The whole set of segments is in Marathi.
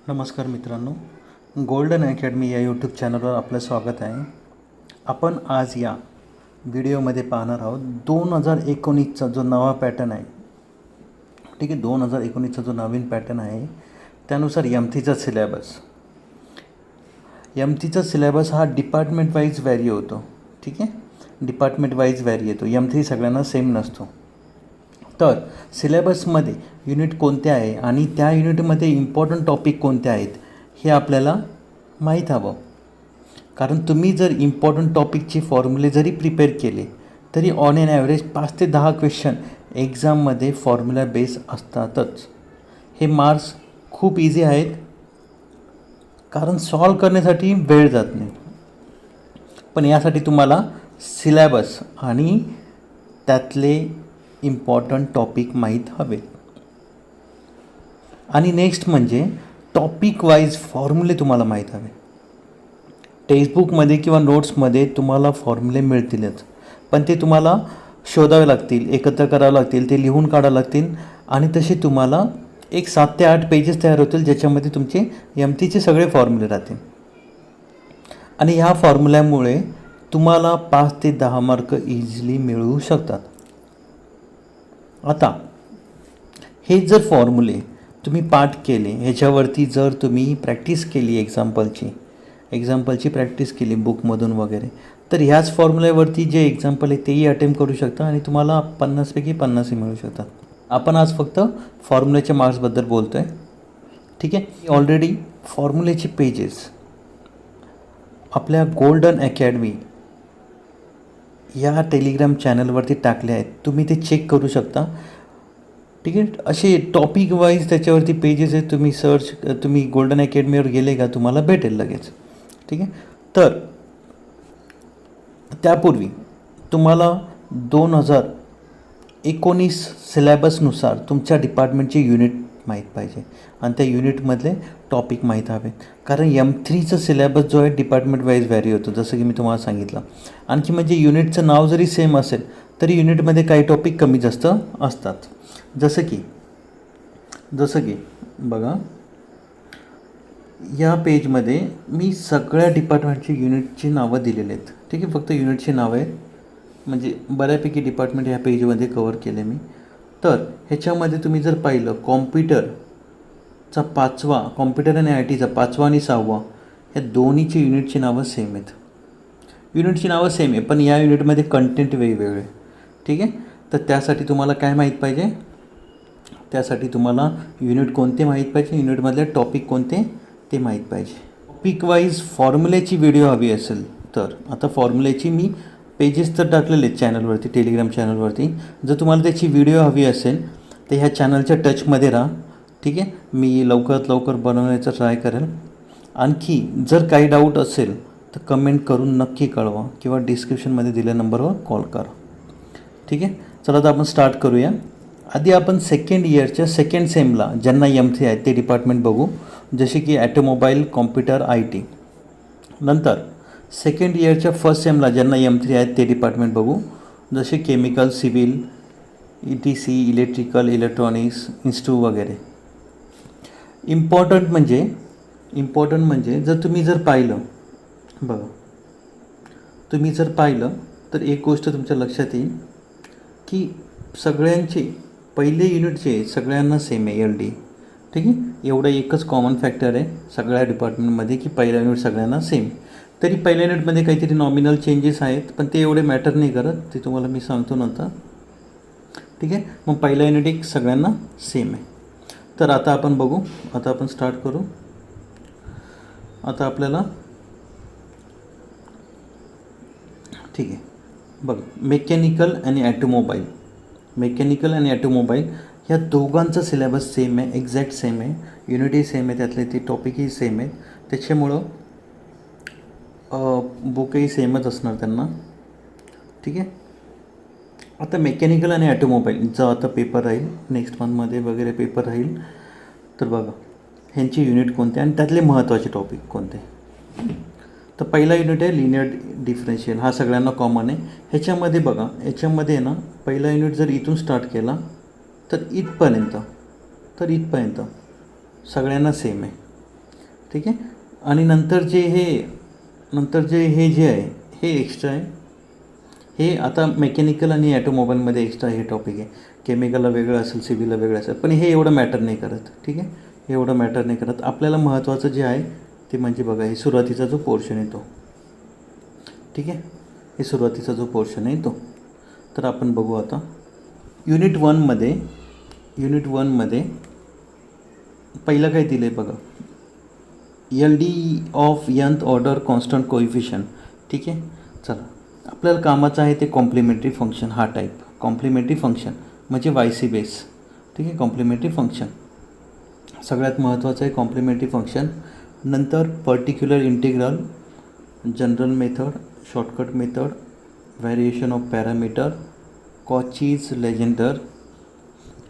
नमस्कार मित्रांनो, गोल्डन अकॅडमी या यूट्यूब चॅनलवर आपलं स्वागत आहे. आपण आज या व्हिडिओमध्ये पाहणार आहोत 2019चा जो नवा पॅटर्न आहे. ठीक आहे, 2019चा जो नवीन पॅटर्न आहे त्यानुसार एम.थीचा सिलेबस हा डिपार्टमेंट वाईज व्हॅरी होतो. ठीक आहे, डिपार्टमेंट वाईज व्हॅरी येतो. एम.थी सगळ्यांना सेम नसतो. तर सिलेबसमध्ये युनिट कोणते आहे आणि त्या युनिटमध्ये इम्पॉर्टंट टॉपिक कोणते आहेत हे आपल्याला माहीत हवं. कारण तुम्ही जर इम्पॉर्टंट टॉपिकचे फॉर्म्युले जरी प्रिपेअर केले तरी ऑन एन ॲव्हरेज 5 ते 10 क्वेश्चन एक्झाममध्ये फॉर्म्युला बेस असतातच. हे मार्क्स खूप इझी आहेत कारण सॉल्व करण्यासाठी वेळ जात नाही. पण यासाठी तुम्हाला सिलेबस आणि त्यातले इम्पॉर्टंट टॉपिक माहीत हवे. आणि नेक्स्ट म्हणजे टॉपिक वाईज फॉर्म्युले तुम्हाला माहीत हवे. टेक्स्टबुकमध्ये किंवा नोट्समध्ये तुम्हाला फॉर्म्युले मिळतीलच, पण ते तुम्हाला शोधावे लागतील, एकत्र करावे लागतील, ते लिहून काढावे लागतील आणि तसे तुम्हाला एक 7 ते 8 पेजेस तयार होतील ज्याच्यामध्ये तुमचे एम.थीचे सगळे फॉर्म्युले राहतील. आणि ह्या फॉर्म्युल्यामुळे तुम्हाला 5 ते 10 मार्क इझिली मिळू शकतात. आता हे जर फॉर्म्युले तुम्ही पाठ केले, ह्याच्यावरती जर तुम्ही प्रॅक्टिस केली, एक्झाम्पलची प्रॅक्टिस केली बुकमधून वगैरे, तर ह्याच फॉर्म्युल्यावरती जे एक्झाम्पल आहे तेही अटेम्प्ट करू शकता आणि तुम्हाला 50 पैकी 50 मिळू शकतात. आपण आज फक्त फॉर्म्युल्याच्या मार्क्सबद्दल बोलतो आहे. ठीक आहे, ऑलरेडी फॉर्म्युल्याचे पेजेस आपल्या गोल्डन अकॅडमी या टेलिग्राम चॅनलवरती टाकले आहेत. तुम्ही ते चेक करू शकता. ठीक आहे, असे टॉपिक वाईज त्याच्यावरती पेजेस आहेत. तुम्ही गोल्डन अकॅडमीवर गेले का तुम्हाला भेटेल लगेच. ठीक आहे, तर त्यापूर्वी तुम्हाला 2019 सिलेबसनुसार तुमच्या डिपार्टमेंटचे युनिट माहीत पाहिजे आणि त्या युनिटमधले टॉपिक माहीत हवे. कारण M3चं सिलेबस जो आहे डिपार्टमेंट वाईज व्हॅरी होतो, जसं की मी तुम्हाला सांगितलं. आणखी म्हणजे युनिटचं नाव जरी सेम असेल तरी युनिटमध्ये काही टॉपिक कमी जास्त असतात. जसं की बघा, या पेजमध्ये मी सगळ्या डिपार्टमेंटची युनिटची नावं दिलेली आहेत. ठीक आहे, फक्त युनिटची नावं आहेत, म्हणजे बऱ्यापैकी डिपार्टमेंट ह्या पेजमध्ये कवर केले मी. तर ह्याच्यामध्ये तुम्ही जर पाहिलं, कॉम्प्युटरचा 5वा, कॉम्प्युटर आणि IT चा 5वा आणि 6वा ह्या दोन्हीची युनिटची नावं सेम आहेत. पण या युनिटमध्ये कंटेंट वेगवेगळे. ठीक आहे, तर त्यासाठी तुम्हाला काय माहीत पाहिजे, त्यासाठी तुम्हाला युनिट कोणते माहीत पाहिजे, युनिटमधले टॉपिक कोणते ते माहीत पाहिजे. टॉपिक वाईज फॉर्म्युल्याची व्हिडिओ हवी असेल तर आता फॉर्म्युल्याची मी पेजेस तर टाकलेले आहेत चॅनलवरती, टेलिग्राम चॅनलवरती. जर तुम्हाला त्याची व्हिडिओ हवी असेल तर ह्या चॅनलच्या टचमध्ये राहा. ठीक आहे, मी लवकरात लवकर बनवण्याचा ट्राय करेल. आणखी जर काही डाऊट असेल तर कमेंट करून नक्की कळवा किंवा डिस्क्रिप्शनमध्ये दिलेल्या नंबरवर कॉल करा. ठीक आहे, चला तर आपण स्टार्ट करूया. आधी आपण सेकंड इयरच्या सेकंड सेमला ज्यांना M3 आहेत ते डिपार्टमेंट बघू, जसे की ॲटोमोबाईल, कॉम्प्युटर, IT. नंतर सेकंड इयरच्या फर्स्ट सेमला ज्यांना M3 आहेत ते डिपार्टमेंट बघू, जसे chemical, civil, ETC, electrical, electronics, इन्स्ट्रू वगैरे. इम्पॉर्टंट म्हणजे जर तुम्ही पाहिलं तर एक गोष्ट तुमच्या लक्षात येईल की सगळ्यांचे पहिले युनिट जे सगळ्यांना सेम आहे, LD. ठीक आहे, एवढं एकच कॉमन फॅक्टर आहे सगळ्या डिपार्टमेंटमध्ये की पहिला युनिट सगळ्यांना सेम. तरी पहिल्या युनिटमध्ये काहीतरी नॉमिनल चेंजेस आहेत, पण ते एवढे मॅटर नाही करत, ते तुम्हाला मी सांगतो नंतर. ठीक आहे, मग पहिला युनिट एक सगळ्यांना सेम आहे. तर आता आपण बघू, आता आपण स्टार्ट करू. आता आपल्याला ठीक आहे बघ, मेकॅनिकल आणि ॲटोमोबाईल ह्या दोघांचा सिलेबस सेम आहे, एक्झॅक्ट सेम आहे, युनिटही सेम आहे, त्यातले ते टॉपिकही सेम आहेत, त्याच्यामुळं बुकही सेमच असणार त्यांना. ठीक आहे, आता मेकॅनिकल आणि ॲटोमोबाईलचा आता पेपर राहील, नेक्स्ट मंथमध्ये वगैरे पेपर राहील. तर बघा ह्यांची युनिट कोणते आणि त्यातले महत्त्वाचे टॉपिक कोणते. तर पहिला युनिट आहे लिनियर डिफरन्शियल, हा सगळ्यांना कॉमन आहे. ह्याच्यामध्ये बघा, याच्यामध्ये ना पहिला युनिट जर इथून स्टार्ट केला तर इथपर्यंत सगळ्यांना सेम आहे. ठीक आहे. आणि नंतर जे हे जे आहे हे एक्स्ट्रा आहे. हे आता मेकॅनिकल आणि ॲटोमोबाईलमध्ये एक्स्ट्रा हे टॉपिक आहे. केमिकलला वेगळं असेल, सिव्हिलला वेगळं असेल, पण हे एवढं मॅटर नाही करत. ठीक आहे, हे एवढं मॅटर नाही करत. आपल्याला महत्त्वाचं जे आहे ते म्हणजे बघा, हे सुरुवातीचा जो पोर्शन आहे तो. ठीक आहे, हे सुरुवातीचा जो पोर्शन आहे तो. तर आपण बघू आता युनिट वनमध्ये पहिलं काय दिलं आहे बघा, LD of nth order constant coefficient. ठीक आहे, चला आपल्याला कामाचं आहे ते कॉम्प्लिमेंटरी फंक्शन. हा टाईप कॉम्प्लिमेंटरी फंक्शन म्हणजे YC बेस. ठीक आहे, कॉम्प्लिमेंटरी फंक्शन सगळ्यात महत्त्वाचं आहे कॉम्प्लिमेंटरी फंक्शन. नंतर particular integral, general method, shortcut method, variation of parameter, Cauchy's Legender.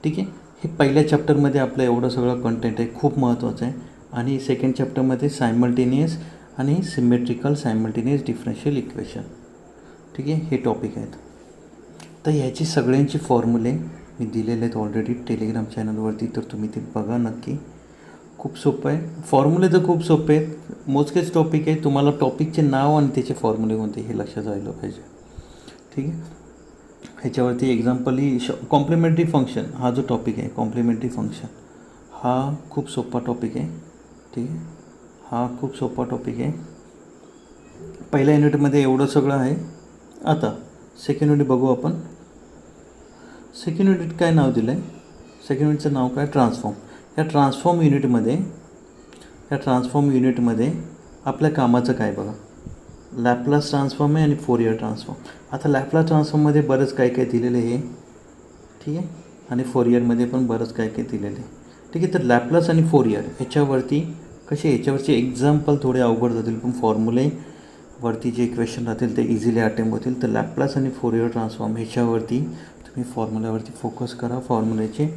ठीक आहे, हे पहिल्या चॅप्टरमध्ये आपलं एवढं सगळं कंटेंट आहे, खूप महत्त्वाचं आहे. आणि सेकंड चॅप्टरमध्ये सायमल्टेनियस आणि सिमेट्रिकल सायमल्टेनियस डिफरन्शियल इक्वेशन. ठीक आहे, हे टॉपिक आहेत. तर ह्याची सगळ्यांची फॉर्म्युले मी दिलेले आहेत ऑलरेडी टेलिग्राम चॅनलवरती, तर तुम्ही ते बघा नक्की. खूप सोपं आहे, फॉर्म्युले तर खूप सोपे आहेत. मोजकेच टॉपिक आहे, तुम्हाला टॉपिकचे नाव आणि त्याचे फॉर्म्युले कोणते हे लक्षात राहिलं पाहिजे. ठीक आहे, ह्याच्यावरती एक्झाम्पल कॉम्प्लिमेंटरी फंक्शन हा जो टॉपिक आहे, कॉम्प्लिमेंटरी फंक्शन हा खूप सोपा टॉपिक आहे. ठीक आहे, हा खूप सोपा टॉपिक आहे. पहिल्या युनिटमध्ये एवढं सगळं आहे. आता सेकंड युनिट बघू आपण. सेकंड युनिट काय नाव दिलं आहे, सेकंड युनिटचं नाव काय, ट्रान्सफॉर्म. या ट्रान्सफॉर्म युनिटमध्ये आपल्या कामाचं काय बघा, लॅपलास ट्रान्सफॉर्म आहे आणि फोरियर ट्रान्सफॉर्म. आता लॅपलास ट्रान्सफॉर्ममध्ये बरंच काय काय दिलेलं आहे. ठीक आहे, आणि फोरियरमध्ये पण बरंच काय काय दिलेलं आहे. ठीक आहे, तर लॅपलास आणि फोरियर ह्याच्यावरचे एक्झाम्पल थोडे अवघड जातील, पण फॉर्म्युले वरती जे इक्वेशन राहतील ते इझिली अटेम्प्ट होतील. तर लॅपलास आणि फोरियर ट्रान्सफॉर्म ह्याच्यावरती तुम्ही फॉर्म्युल्यावरती फोकस करा, फॉर्म्युल्याचे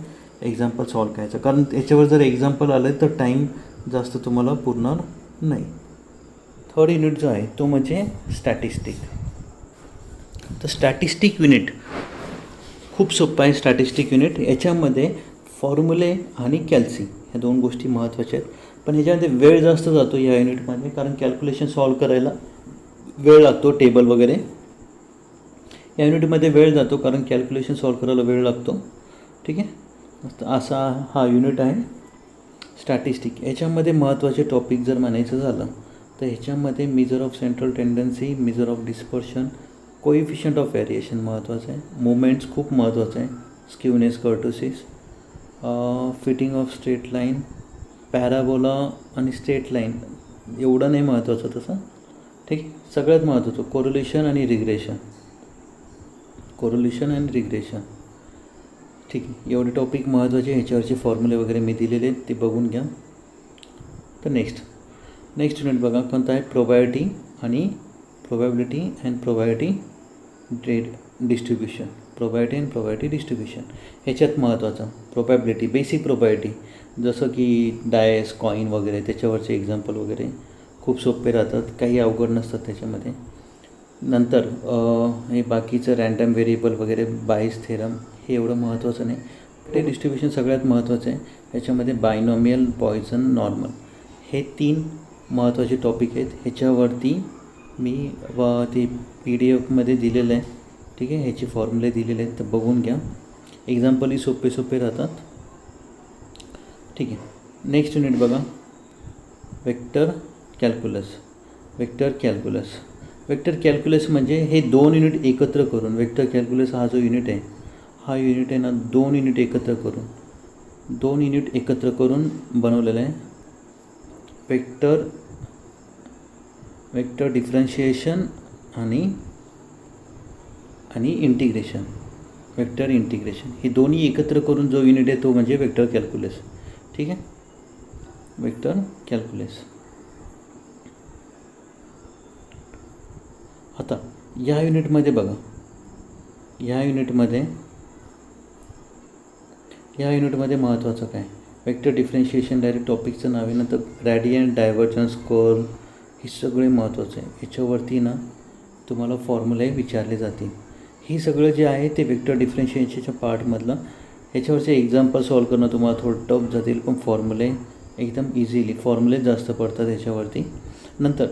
एक्झाम्पल सॉल्व करायचं. कारण याच्यावर जर एक्झाम्पल आलं तर टाईम जास्त तुम्हाला पुरणार नाही. थर्ड युनिट जो आहे तो म्हणजे स्टॅटिस्टिक. तर स्टॅटिस्टिक युनिट खूप सोपं आहे. स्टॅटिस्टिक युनिट याच्यामध्ये फॉर्म्युले आणि कॅल्सी ह्या दोन गोष्टी महत्त्वाच्या आहेत. पण ह्याच्यामध्ये वेळ जास्त जातो या युनिटमध्ये, कारण कॅल्क्युलेशन सॉल्व करायला वेळ लागतो, टेबल वगैरे. या युनिटमध्ये वेळ जातो कारण कॅल्क्युलेशन सॉल्व करायला वेळ लागतो. ठीक आहे, असा हा युनिट आहे स्टॅटिस्टिक. याच्यामध्ये महत्त्वाचे टॉपिक जर म्हणायचं झालं तर ह्याच्यामध्ये measure of central tendency, measure of dispersion, coefficient of variation महत्त्वाचं आहे, मोमेंट्स खूप महत्त्वाचं आहे, skewness, kurtosis, fitting of straight line, parabola आणि स्ट्रेट लाईन एवढं नाही महत्त्वाचं तसं. ठीक आहे, सगळ्यात महत्त्वाचं कोरिलेशन आणि रिग्रेशन. ठीक आहे, एवढे टॉपिक महत्त्वाचे. ह्याच्यावरचे फॉर्म्युले वगैरे मी दिलेले आहेत, ते बघून घ्या. तर नेक्स्ट युनिट बघा कोणता आहे, प्रोबॅबिलिटी अँड प्रोबॅबिलिटी डिस्ट्रीब्युशन. ह्याच्यात महत्त्वाचं प्रोबॅबिलिटी, बेसिक प्रोबॅबिलिटी, जसं की डायस, कॉईन वगैरे त्याच्यावरचे एक्झाम्पल वगैरे खूप सोपे राहतात, काही अवघड नसतात त्याच्यामध्ये. नंतर हे बाकीचं रँडम व्हेरिएबल वगैरे, बायस थेरम हे एवढं महत्त्वाचं नाही. ते डिस्ट्रीब्युशन सगळ्यात महत्त्वाचं आहे. ह्याच्यामध्ये बायनॉमियल, पॉयझन, नॉर्मल हे 3 महत्त्वाचे टॉपिक आहेत. ह्याच्यावरती मी ते PDF दिलेलं आहे. ठीक आहे, ह्याचे फॉर्म्युले दिलेले आहेत, तर बघून घ्या. एक्झाम्पलही सोपे राहतात. ठीक आहे, नेक्स्ट युनिट बघा, वेक्टर कॅल्क्युलस म्हणजे हे 2 युनिट एकत्र करून, वेक्टर कॅल्क्युलस हा जो युनिट आहे, हा युनिट आहे ना 2 युनिट एकत्र करून बनवलेलं आहे. वेक्टर डिफरन्शिएशन आणि इंटिग्रेशन, वेक्टर इंटिग्रेशन हे दोन्ही एकत्र करून जो युनिट आहे तो म्हणजे वेक्टर कॅल्क्युलस. ठीक आहे, वेक्टर कॅल्क्युलस. आता या युनिटमध्ये बघा, या युनिटमध्ये महत्त्वाचं काय, वेक्टर डिफरन्शिएशन डायरेक्ट टॉपिकचं नाव आहे. नंतर ग्रेडियंट, डायव्हर्जन्स, कर्ल हे सगळे महत्त्वाचं आहे. याच्यावरती ना तुम्हाला फॉर्म्युले विचारले जातील. हे सगळं जे आहे ते वेक्टर डिफरन्शिएशनच्या पार्टमधलं. ह्याच्यावरचे एक्झाम्पल सॉल्व करणं तुम्हाला थोडं टफ जातील, पण फॉर्म्युले एकदम इझिली फॉर्म्युले जास्त पडतात याच्यावरती. नंतर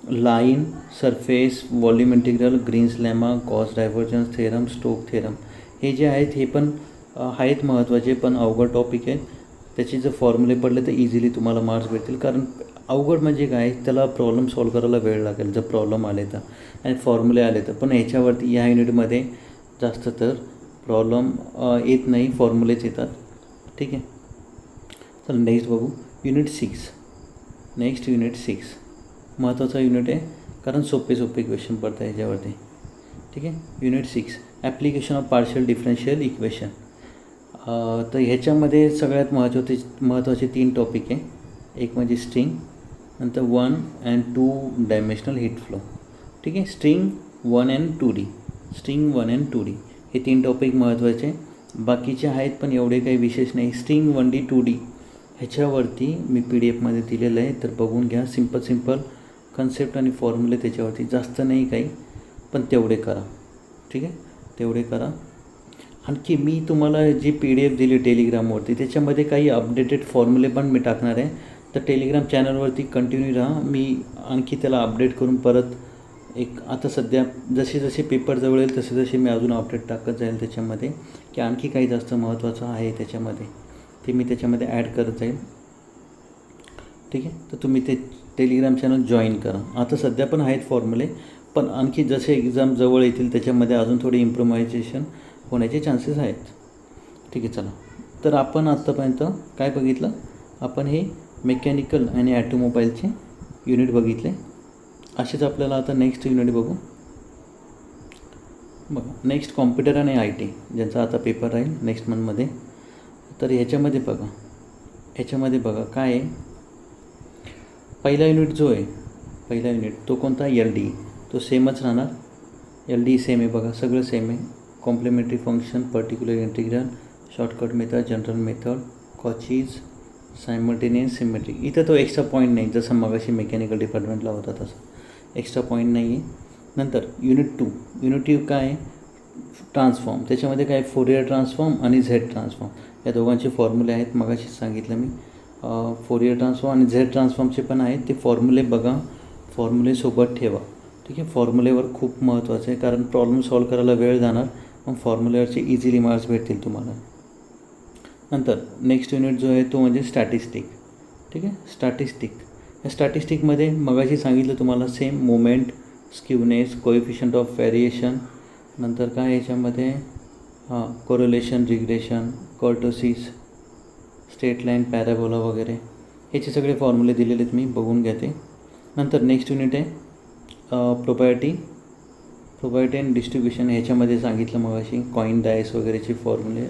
line, surface, volume integral, Green's lemma, Gauss divergence theorem, Stoke theorem हे जे आहेत हे पण आहेत महत्त्वाचे, पण अवघड टॉपिक आहेत. त्याचे जर फॉर्म्युले पडले तर इझिली तुम्हाला मार्क्स भेटतील. कारण अवघड म्हणजे काय, त्याला प्रॉब्लेम सॉल्व करायला वेळ लागेल जर प्रॉब्लेम आले तर आणि फॉर्म्युले आले तर. पण याच्यावरती या युनिटमध्ये जास्त तर प्रॉब्लेम येत नाही, फॉर्म्युलेच येतात. ठीक आहे. चला नेक्स्ट बघू युनिट 6. नेक्स्ट युनिट 6 महत्त्वाचा युनिट आहे, कारण सोपे क्वेश्चन पडतात याच्यावरती. ठीक आहे. Unit 6 application of partial differential equation. तर ह्याच्यामध्ये सगळ्यात महत्त्वाचे 3 टॉपिक आहे. एक म्हणजे स्ट्रिंग, नंतर 1 and 2 डायमेन्शनल हीट फ्लो. ठीक आहे. String 1 and 2D, string 1 and 2D हे 3 टॉपिक महत्त्वाचे. बाकीचे आहेत पण एवढे काही विशेष नाही. स्ट्रिंग 1D 2D ह्याच्यावरती मी PDF दिलेलं आहे, तर बघून घ्या. सिम्पल कन्सेप्ट आणि फॉर्म्युले त्याच्यावरती, जास्त नाही काही, पण तेवढे करा. ठीक आहे, तेवढे करा. आणखी मी तुम्हाला जी PDF दिली टेलिग्रामवरती त्याच्यामध्ये काही अपडेटेड फॉर्म्युले पण मी टाकणार आहे. तर टेलिग्राम चॅनलवरती कंटिन्यू राहा. मी आणखी त्याला अपडेट करून परत एक आता सध्या जसे पेपर जवळ येईल तसे मी अजून अपडेट टाकत जाईल त्याच्यामध्ये, की आणखी काही जास्त महत्त्वाचं आहे त्याच्यामध्ये ते मी त्याच्यामध्ये ॲड करत जाईल. ठीक आहे. तर तुम्ही ते टेलिग्राम चॅनल जॉईन करा. आता सध्या पण आहेत फॉर्म्युले, पण आणखी जसे एक्झाम जवळ येतील त्याच्यामध्ये अजून थोडी इम्प्रोव्हायझेशन होण्याचे चान्सेस आहेत. ठीक आहे. चला, तर आपण आत्तापर्यंत काय बघितलं, आपण हे मेकॅनिकल आणि ॲटोमोबाईलचे युनिट बघितले. असेच आपल्याला आता नेक्स्ट युनिट बघू. बघा नेक्स्ट कॉम्प्युटर आणि IT ज्यांचा आता पेपर राहील नेक्स्ट मंथमध्ये. तर ह्याच्यामध्ये बघा काय आहे. पहिला युनिट जो आहे तो कोणता, LD, तो सेमच राहणार. LD सेम आहे बघा, सगळं सेम आहे. Complementary function, particular integral, shortcut method, general method, Cauchy's, simultaneous, symmetric. इथं तो एक्स्ट्रा पॉईंट नाही, जसं मगाशी मेकॅनिकल डिपार्टमेंटला होता तसं एक्स्ट्रा पॉईंट नाही आहे. नंतर युनिट 2 काय आहे, ट्रान्सफॉर्म. त्याच्यामध्ये काय, फोरियर ट्रान्सफॉर्म आणि झेड ट्रान्सफॉर्म या दोघांचे फॉर्म्युले आहेत. मगाशी सांगितलं मी. फोरियर ट्रान्सफॉर्म आणि झेड ट्रान्सफॉर्मचे पण आहेत. ते फॉर्म्युले बघा, फॉर्म्युलेसोबत ठेवा. ठीक आहे. फॉर्म्युलेवर खूप महत्त्वाचं आहे, कारण प्रॉब्लेम सॉल्व करायला वेळ जाणार, मग फॉर्म्युलेवरचे इझिली मार्क्स भेटतील तुम्हाला. नंतर नेक्स्ट युनिट जो आहे तो म्हणजे स्टॅटिस्टिक. ठीक आहे. या स्टॅटिस्टिकमध्ये मगाशी सांगितलं तुम्हाला same, moment, skewness, coefficient of variation, नंतर काय याच्यामध्ये correlation, regression, kurtosis, straight line, parabola वगैरे ह्याचे सगळे फॉर्म्युले दिलेले आहेत, मी बघून घ्या ते. नंतर नेक्स्ट युनिट आहे प्रोबॅबिलिटी अँड डिस्ट्रीब्युशन. ह्याच्यामध्ये सांगितलं मगाशी कॉइन डायस वगैरेचे फॉर्म्युले.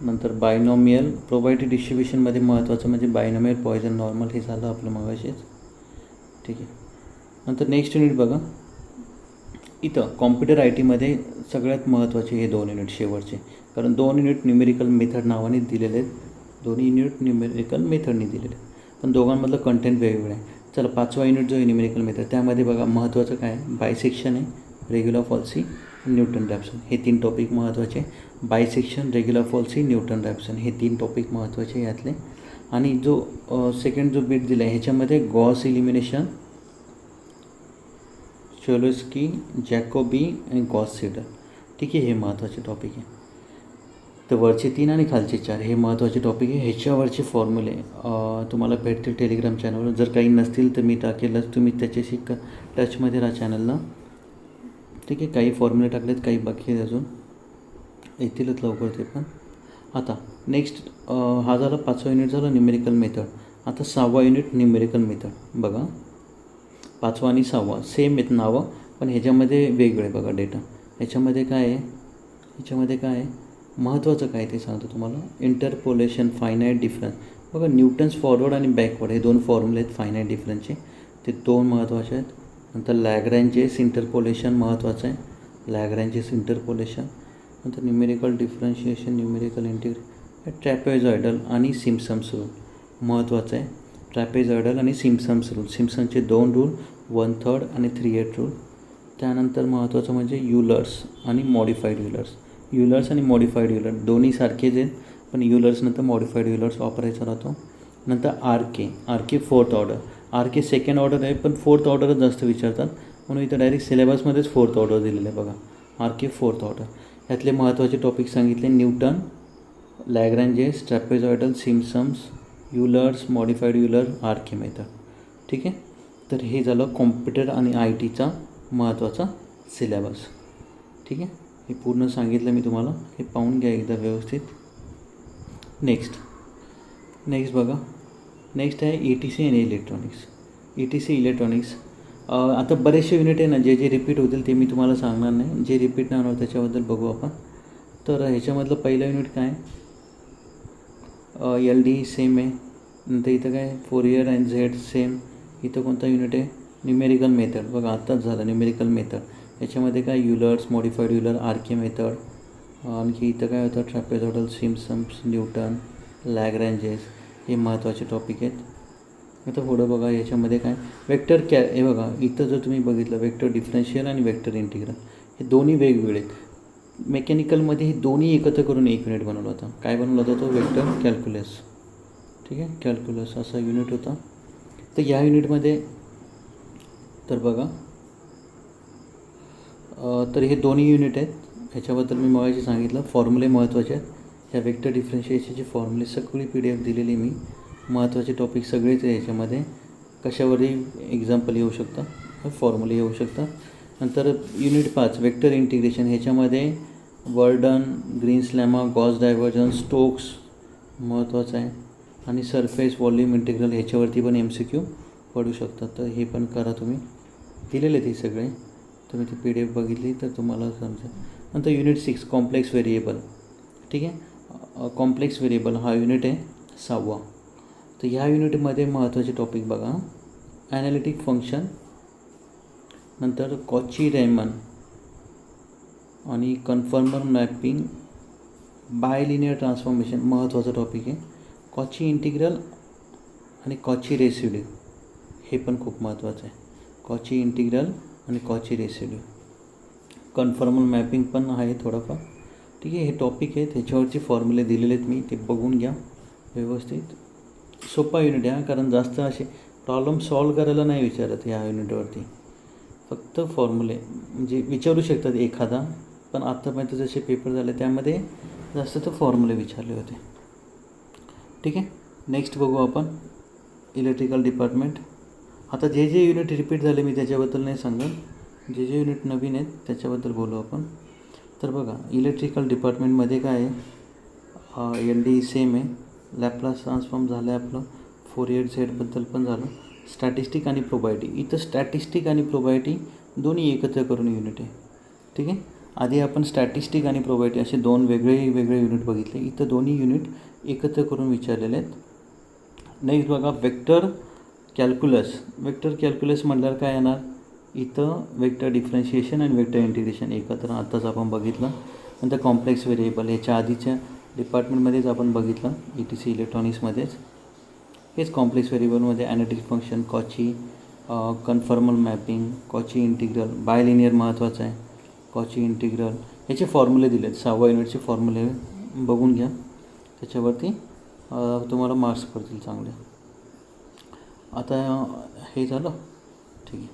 नंतर बायनॉमियल. प्रोबॅबिलिटी डिस्ट्रीब्युशनमध्ये महत्त्वाचं म्हणजे बायनॉमियल, पॉइजन, नॉर्मल हे झालं आपलं मगाशीच. ठीक आहे. नंतर नेक्स्ट युनिट बघा, इथं कॉम्प्युटर IT सगळ्यात महत्त्वाचे हे 2 युनिट शेवटचे, कारण 2 युनिट न्यूमेरिकल मेथड नावाने दिलेले आहेत. दोन्ही युनिट न्यूमेरिकल मेथडने दिलेले आहेत, पण दोघांमधलं कंटेंट वेगवेगळं आहे. चला 5वा युनिट जो आहे न्यूमेरिकल मेथड, त्यामध्ये बघा महत्त्वाचं काय, बायसेक्शन आहे, रेग्युलर फॉल्सी, न्यूटन रॅप्सन हे 3 टॉपिक महत्त्वाचे. बायसेक्शन, रेग्युलर फॉल्सी, न्यूटन रॅप्सन हे 3 टॉपिक महत्त्वाचे यातले. आणि जो सेकंड जो बीट दिला आहे ह्याच्यामध्ये गॉस इलिमिनेशन, चोलोस्की, जॅकोबी आणि गॉस सीडल. ठीक आहे. हे महत्त्वाचे टॉपिक आहे. तर वरचे 3 आणि खालचे 4 हे महत्त्वाचे टॉपिक आहे. ह्याच्यावरचे फॉर्म्युले तुम्हाला भेटतील टेलिग्राम चॅनलवर. जर काही नसतील तर मी टाकेलच, तुम्ही त्याच्याशी टचमध्ये राहा चॅनलला. ठीक आहे. काही फॉर्म्युले टाकलेत, काही बाकी आहेत अजून, येतीलच लवकर ते पण. आता नेक्स्ट हा झाला 5वा युनिट झाला न्यूमेरिकल मेथड. आता 6वा युनिट न्यूमेरिकल मेथड. बघा 5वा आणि 6वा सेम आहेत नावं, पण ह्याच्यामध्ये वेगळे बघा डेटा. ह्याच्यामध्ये काय आहे महत्त्वाचं काय ते सांगतो तुम्हाला. Interpolation, finite difference. बघा न्यूटन्स फॉरवर्ड आणि बॅकवर्ड हे 2 फॉर्म्युले आहेत फायनाईट डिफरन्सचे, ते 2 महत्त्वाचे आहेत. नंतर लॅग्रॅन्जेस इंटरपोलेशन महत्त्वाचं आहे, लॅग्रॅन्जेस इंटरपोलेशन. नंतर numerical differentiation, numerical integration, trapezoidal आणि सिम्पसन्स रूल महत्त्वाचं आहे. ट्रॅपेझॉइडल आणि सिम्पसन्स रूल, सिम्पसनचे 2 रूल, 1/3 आणि 3/8 रूल. त्यानंतर महत्त्वाचं म्हणजे युलर्स आणि मॉडिफाईड युलर्स. युलर्स आणि मॉडिफाईड युलर दोन्ही सारखेच आहेत, पण युलर्स नंतर मॉडिफाईड युलर्स वापरायचा राहतो. नंतर R K fourth order. R के सेकंड ऑर्डर आहे, पण फोर्थ ऑर्डरच जास्त विचारतात, म्हणून इथं डायरेक्ट सिलेबसमध्येच फोर्थ ऑर्डर दिलेलं आहे बघा. R K fourth order. यातले महत्त्वाचे टॉपिक सांगितले: Newton, Lagrange's, trapezoidal, Simpson's, Euler's, modified Euler, R K method. ठीक आहे. तर हे झालं कॉम्प्युटर आणि आय टीचा महत्त्वाचा सिलेबस. ठीक आहे. हे पूर्ण सांगितलं मी तुम्हाला, हे पाहून घ्या एकदा व्यवस्थित. नेक्स्ट बघा. नेक्स्ट आहे ई टी सी आणि electronics. E T C electronics. आता बरेचसे युनिट आहे ना, जे रिपीट होतील ते मी तुम्हाला सांगणार नाही. जे रिपीट नाही होणार त्याच्याबद्दल बघू आपण. तर ह्याच्यामधलं पहिलं युनिट काय आहे? एल डी सेम आहे. नंतर इथं काय फोरियर अँड झेड सेम. इथं कोणता युनिट आहे? Numerical method. बघा आत्ताच झालं न्यूमेरिकल मेथड. याच्यामध्ये काय Euler's, modified Euler, R K method. आणखी इथं काय होतं? Trapezoidal, Simpson's, Newton, Lagrange's. हे महत्त्वाचे टॉपिक आहेत. आता पुढं बघा. याच्यामध्ये काय वेक्टर हे बघा इथं जर तुम्ही बघितलं वेक्टर डिफरन्शियल आणि वेक्टर इंटिग्रल हे दोन्ही वेगवेगळे आहेत. मेकॅनिकलमध्ये हे दोन्ही एकत्र करून एक युनिट बनवला होता. काय बनवला होता तो? Vector calculus. ठीक आहे. कॅल्क्युलस असा युनिट होता. तर या युनिटमध्ये तर बघा तर हे दोन्ही युनिट आहेत. ह्याच्याबद्दल मी मगाशी सांगितलं. फॉर्म्युले महत्त्वाचे आहेत. ह्या वेक्टर डिफरन्शिएशनचे फॉर्म्युले सगळी PDF दिलेली मी. महत्त्वाचे टॉपिक सगळेच आहे याच्यामध्ये. कशावरही एक्झाम्पल येऊ शकतं, फॉर्म्युले येऊ शकतात. नंतर युनिट 5 वेक्टर इंटिग्रेशन. ह्याच्यामध्ये वर्डन, Green's lemma, Gauss divergence, Stokes महत्त्वाचं आहे. आणि सरफेस व्हॉल्यूम इंटिग्रल ह्याच्यावरती पण MCQ पडू शकतात. तर हे पण करा तुम्ही. दिलेले ते सगळे तुम्ही ती PDF बघितली तर तुम्हाला समजेल. नंतर युनिट 6 कॉम्प्लेक्स व्हेरिएबल. ठीक आहे. कॉम्प्लेक्स व्हेरिएबल हा युनिट आहे 6वा. तर ह्या युनिटमध्ये महत्त्वाचे टॉपिक बघा. ॲनालिटिक फंक्शन, नंतर कॉची रेमन आणि कन्फर्मर मॅपिंग, बायलिनियर ट्रान्सफॉर्मेशन महत्त्वाचा टॉपिक आहे. कॉची इंटिग्रल आणि कॉची रेसिड्यू हे पण खूप महत्त्वाचं आहे. कॉची इंटिग्रल आणि कॉची रेसिड्यू. कन्फर्मल मॅपिंग पण आहे थोडंफार. ठीक आहे. हे टॉपिक आहेत. ह्याच्यावरचे फॉर्म्युले दिलेले आहेत मी, ते बघून घ्या व्यवस्थित. सोपा युनिट आहे कारण जास्त असे प्रॉब्लेम सॉल्व करायला नाही विचारत ह्या युनिटवरती. फक्त फॉर्म्युले म्हणजे विचारू शकतात एखादा, पण आत्तापर्यंत जसे पेपर झाले त्यामध्ये जास्त तर फॉर्म्युले विचारले होते. ठीक आहे. नेक्स्ट बघू आपण इलेक्ट्रिकल डिपार्टमेंट. आता जे युनिट रिपीट झाले मी त्याच्याबद्दल नाही सांगत, जे युनिट नवीन आहेत त्याच्याबद्दल बोलू आपण. तर बघा इलेक्ट्रिकल डिपार्टमेंटमध्ये काय आहे? LD सेम आहे. लॅपलास ट्रान्सफॉर्म झालं आहे आपलं. फोरियर झेडबद्दल पण झालं. स्टॅटिस्टिक आणि प्रोबॅबिलिटी. इथं स्टॅटिस्टिक आणि प्रोबॅबिलिटी दोन्ही एकत्र करून युनिट आहे. ठीक आहे. आधी आपण स्टॅटिस्टिक आणि प्रोबॅबिलिटी असे दोन वेगळे युनिट बघितले. इथं दोन्ही युनिट एकत्र करून विचारलेले आहेत. नेक्स्ट बघा वेक्टर कॅल्क्युलस. वेक्टर कॅल्क्युलस म्हटल्यावर काय येणार? इथं वेक्टर डिफरन्शिएशन आणि वेक्टर इंटिग्रेशन एकत्र आत्ताच आपण बघितलं. नंतर कॉम्प्लेक्स व्हेरिएबल ह्याच्या आधीच्या डिपार्टमेंटमध्येच आपण बघितलं ETC इलेक्ट्रॉनिक्समध्येच. हेच कॉम्प्लेक्स व्हेरिएबलमध्ये analytic function, Cauchy, conformal mapping, Cauchy integral, bilinear महत्त्वाचं आहे. कॉची इंटिग्रल याचे फॉर्म्युले दिले आहेत. 6व्या युनिटचे फॉर्म्युले बघून घ्या. त्याच्यावरती तुम्हाला मार्क्स पडतील चांगले. आता हे झालं. ठीक आहे.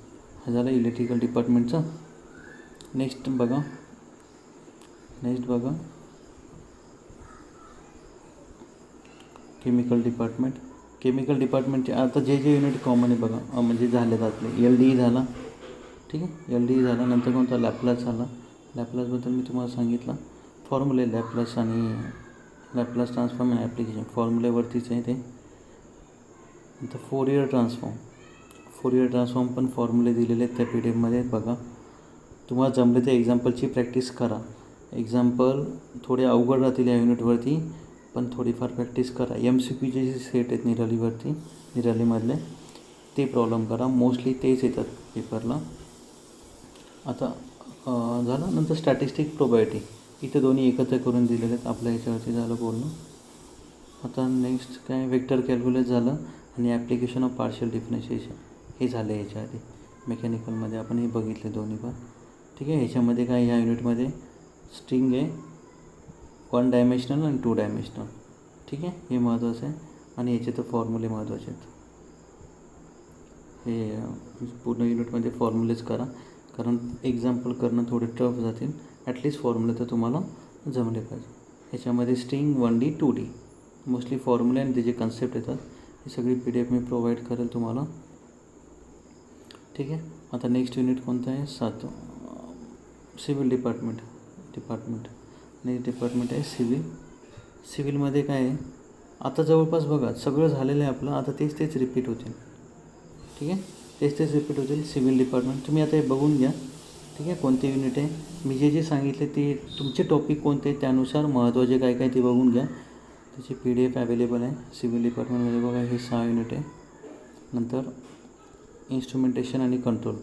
हे झालं इलेक्ट्रिकल डिपार्टमेंटचं. नेक्स्ट बघा केमिकल डिपार्टमेंट. केमिकल डिपार्टमेंटचे आता जे युनिट कॉमन आहे बघा, म्हणजे झालेत आपले. LDE झाला. ठीक आहे. LDE झाला. नंतर कोणता? लॅपलास झाला. लॅपलासबद्दल मी तुम्हाला सांगितलं. फॉर्म्युले लॅपलास आणि लॅपलास ट्रान्सफॉर्म आणि ॲप्लिकेशन फॉर्म्युलेवरतीच आहे ते. नंतर फोरियर ट्रान्सफॉर्म पण फॉर्म्युले दिलेले आहेत त्या PDF बघा. तुम्हाला जमले ते एक्झाम्पलची प्रॅक्टिस करा. एक्झाम्पल थोडे अवघड राहतील या युनिटवरती, पण थोडीफार प्रॅक्टिस करा. MCQचे जे सेट आहेत निरालीमधले ते प्रॉब्लेम करा. मोस्टली तेच येतात पेपरला. आता झालं. नंतर स्टॅटिस्टिक प्रोबॅबिलिटी इथे दोन्ही एकत्र करून दिलेले आहेत. आपल्या ह्याच्यावरती झालं बोलणं. आता नेक्स्ट काय? वेक्टर कॅल्क्युलस झालं आणि ॲप्लिकेशन ऑफ पार्शियल डिफरन्शिएशन हे झालं ह्याच्या आधी. मेकॅनिकलमध्ये आपण हे बघितले दोन्ही पण. ठीक आहे. ह्याच्यामध्ये काय? ह्या युनिटमध्ये स्ट्रिंग आहे 1 डायमेन्शनल आणि 2 डायमेन्शनल. ठीक आहे, हे महत्त्वाचं आहे. आणि याचे तर फॉर्म्युले महत्त्वाचे आहेत. हे पूर्ण युनिटमध्ये फॉर्म्युलेच करा, कारण एक्झाम्पल करणं थोडे टफ जातील. ॲटलिस्ट फॉर्म्युले तर तुम्हाला जमले पाहिजे. ह्याच्यामध्ये स्ट्रिंग 1D 2D मोस्टली फॉर्म्युले आणि त्याचे कन्सेप्ट येतात. ही सगळी PDF मी प्रोव्हाइड करेल तुम्हाला. ठीक आहे. आता नेक्स्ट युनिट कोणतं आहे? 7 सिव्हिल डिपार्टमेंट. नेक्स्ट डिपार्टमेंट आहे सिव्हिलमध्ये काय आहे, आता जवळपास बघा सगळं झालेलं आहे आपलं. आता तेच रिपीट होतील. ठीक आहे, तेच रिपीट होतील. सिव्हिल डिपार्टमेंट तुम्ही आता हे बघून घ्या. ठीक आहे, कोणते युनिट आहे, मी जे सांगितले ते तुमचे टॉपिक कोणते त्यानुसार महत्त्वाचे काय ते बघून घ्या. त्याची PDF अवेलेबल आहे. सिव्हिल डिपार्टमेंटमध्ये बघा हे 6 युनिट आहे. नंतर इन्स्ट्रुमेंटेशन आणि कंट्रोल.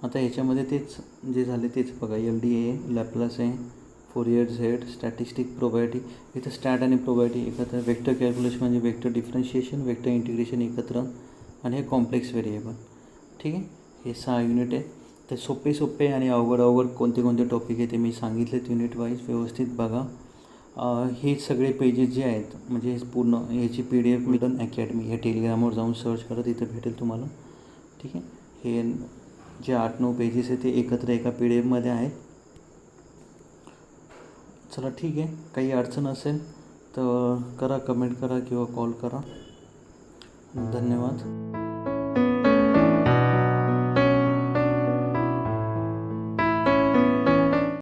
आता ह्याच्यामध्ये तेच जे झाले तेच बघा. LDA, लॅपलास आहे, फोरियर झेड, स्टॅटिस्टिक, प्रोबॅबिलिटी. इथं स्टॅट आणि प्रोबॅबिलिटी एकत्र, वेक्टर कॅल्क्युलेशन म्हणजे वेक्टर डिफरन्शिएशन, वेक्टर इंटिग्रेशन एकत्र, आणि हे कॉम्प्लेक्स व्हेरिएबल. ठीक आहे, हे 6 युनिट आहे. ते सोपे आणि अवघड कोणते टॉपिक आहे ते मी सांगितलेत युनिट वाईज. व्यवस्थित बघा. हे सगळे पेजेस जे आहेत म्हणजे पूर्ण ह्याची PDF मिडन अकॅडमी ह्या टेलिग्रामवर जाऊन सर्च करा, तिथं भेटेल तुम्हाला. ठीक आहे, हे जे 8-9 पेजेस आहेत ते एकत्र एका PDFमध्ये आहेत. चला ठीक आहे, काही अडचण असेल तर करा, कमेंट करा किंवा कॉल करा. धन्यवाद.